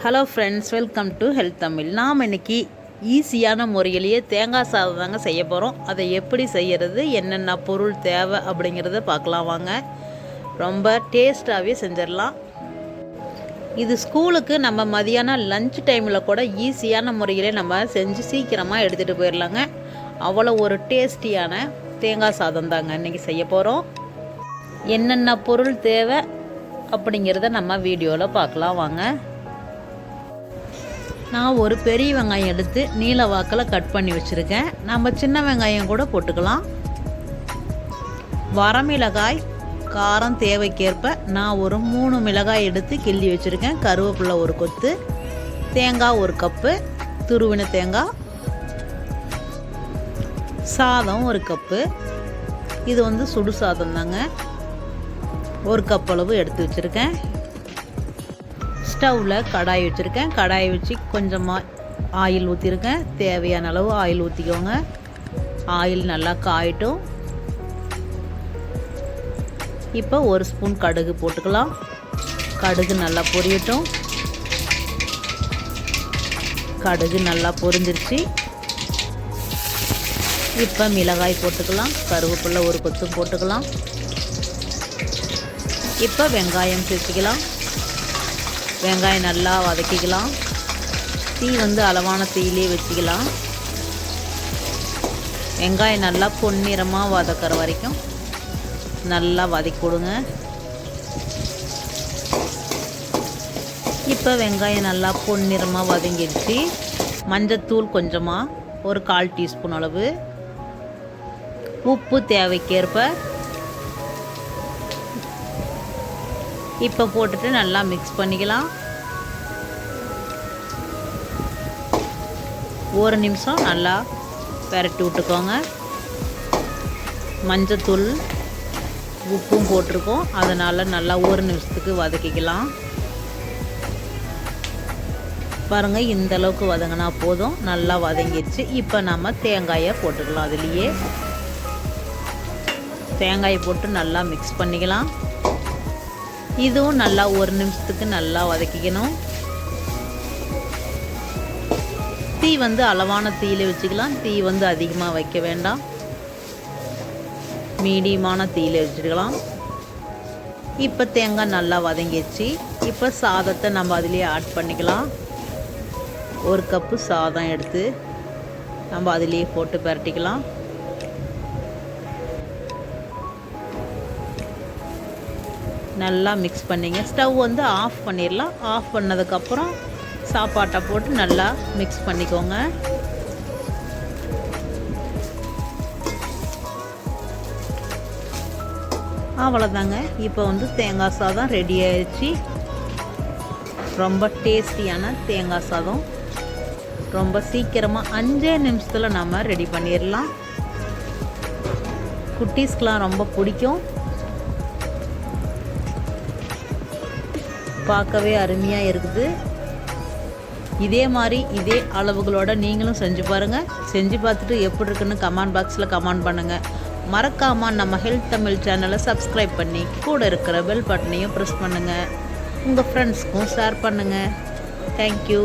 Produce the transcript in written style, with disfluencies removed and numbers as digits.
Hello friends, welcome to health Tamil. நாம் இன்றைக்கி ஈஸியான முறையிலேயே தேங்காய் சாதம் தாங்க செய்ய போகிறோம். அதை எப்படி செய்கிறது, என்னென்ன பொருள் தேவை அப்படிங்கிறத பார்க்கலாம் வாங்க. ரொம்ப டேஸ்ட்டாகவே செஞ்சிடலாம். இது ஸ்கூலுக்கு நம்ம மதியானம் லஞ்ச் டைமில் கூட ஈஸியான முறையிலே நம்ம செஞ்சு சீக்கிரமாக எடுத்துகிட்டு போயிடலாங்க. அவ்வளோ ஒரு டேஸ்டியான தேங்காய் சாதம் தாங்க இன்றைக்கி செய்ய போகிறோம். என்னென்ன பொருள் தேவை அப்படிங்கிறத நம்ம வீடியோவில் பார்க்கலாம் வாங்க. நான் ஒரு பெரிய வெங்காயம் எடுத்து நீல வாக்கில் கட் பண்ணி வச்சுருக்கேன். நம்ம சின்ன வெங்காயம் கூட போட்டுக்கலாம். வரமிளகாய் காரம் தேவைக்கேற்ப நான் ஒரு 3 மிளகாய் எடுத்து கிள்ளி வச்சுருக்கேன். கருவேப்பிலை ஒரு கொத்து, தேங்காய் ஒரு கப்பு, துருவின தேங்காய், சாதம் ஒரு கப்பு. இது சுடு சாதம் தாங்க. ஒரு கப் அளவு எடுத்து வச்சுருக்கேன். ஸ்டவ்வில் கடாய் வச்சுருக்கேன். கடாயை வச்சு கொஞ்சமாக ஆயில் ஊற்றிருக்கேன். தேவையான அளவு ஆயில் ஊற்றிக்கோங்க. ஆயில் நல்லா காயட்டும். இப்போ ஒரு ஸ்பூன் கடுகு போட்டுக்கலாம். கடுகு நல்லா பொரியட்டும். கடுகு நல்லா பொரிஞ்சிருச்சு. இப்போ மிளகாய் போட்டுக்கலாம். கருவேப்பிலை ஒரு கொத்து போட்டுக்கலாம். இப்போ வெங்காயம் சேர்த்துக்கலாம். வெங்காயம் நல்லா வதக்கிக்கலாம். தீ அளவான தீயிலே வச்சுக்கலாம். வெங்காயம் நல்லா பொன்னிறமாக வதக்கிற வரைக்கும் நல்லா வதக்கி கொடுங்க. இப்போ வெங்காயம் நல்லா பொன்னிறமாக வதங்கிடுச்சு. மஞ்சத்தூள் கொஞ்சமாக ஒரு 1/4 டீஸ்பூன் அளவு, உப்பு தேவைக்கேற்ப இப்போ போட்டுட்டு நல்லா மிக்ஸ் பண்ணிக்கலாம். ஒரு நிமிஷம் நல்லா பெரட்டி விட்டுக்கோங்க. மஞ்சத்தூள் உப்பும் போட்டிருக்கோம், அதனால் நல்லா ஒரு நிமிஷத்துக்கு வதக்கிக்கலாம். பாருங்கள், இந்த அளவுக்கு வதங்கினா போதும். நல்லா வதங்கிடுச்சு. இப்போ நம்ம தேங்காயை போட்டுக்கலாம். அதுலேயே தேங்காயை போட்டு நல்லா மிக்ஸ் பண்ணிக்கலாம். இதுவும் நல்லா ஒரு நிமிஷத்துக்கு நல்லா வதக்கிக்கணும். தீ அளவான தீயில வச்சுக்கலாம். தீ அதிகமாக வைக்க வேண்டாம், மீடியமான தீயில வச்சுக்கலாம். இப்போ தேங்காய் நல்லா வதங்கிடுச்சு. இப்போ சாதத்தை நம்ம அதிலேயே ஆட் பண்ணிக்கலாம். ஒரு கப்பு சாதம் எடுத்து நம்ம அதிலேயே போட்டு பரட்டிக்கலாம். நல்லா மிக்ஸ் பண்ணிங்க. ஸ்டவ் ஆஃப் பண்ணிடலாம். ஆஃப் பண்ணதுக்கப்புறம் சாப்பாட்டை போட்டு நல்லா மிக்ஸ் பண்ணிக்கோங்க. அவ்வளோதாங்க. இப்போ தேங்காய் சாதம் ரெடி ஆயிடுச்சு. ரொம்ப டேஸ்டியான தேங்காய் சாதம். ரொம்ப சீக்கிரமாக 5 நிமிஷத்தில் நம்ம ரெடி பண்ணிடலாம். குட்டீஸ்க்கெலாம் ரொம்ப பிடிக்கும். பார்க்கவே அருமையாக இருக்குது. இதே மாதிரி இதே அளவுகளோட நீங்களும் செஞ்சு பாருங்கள். செஞ்சு பார்த்துட்டு எப்படி இருக்குன்னு கமெண்ட் பாக்ஸில் கமெண்ட் பண்ணுங்கள். மறக்காமல் நம்ம ஹெல்த் தமிழ் சேனலை சப்ஸ்கிரைப் பண்ணி கூட இருக்கிற பெல் பட்டனையும் ப்ரெஸ் பண்ணுங்கள். உங்கள் ஃப்ரெண்ட்ஸ்க்கும் ஷேர் பண்ணுங்கள். தேங்க்யூ.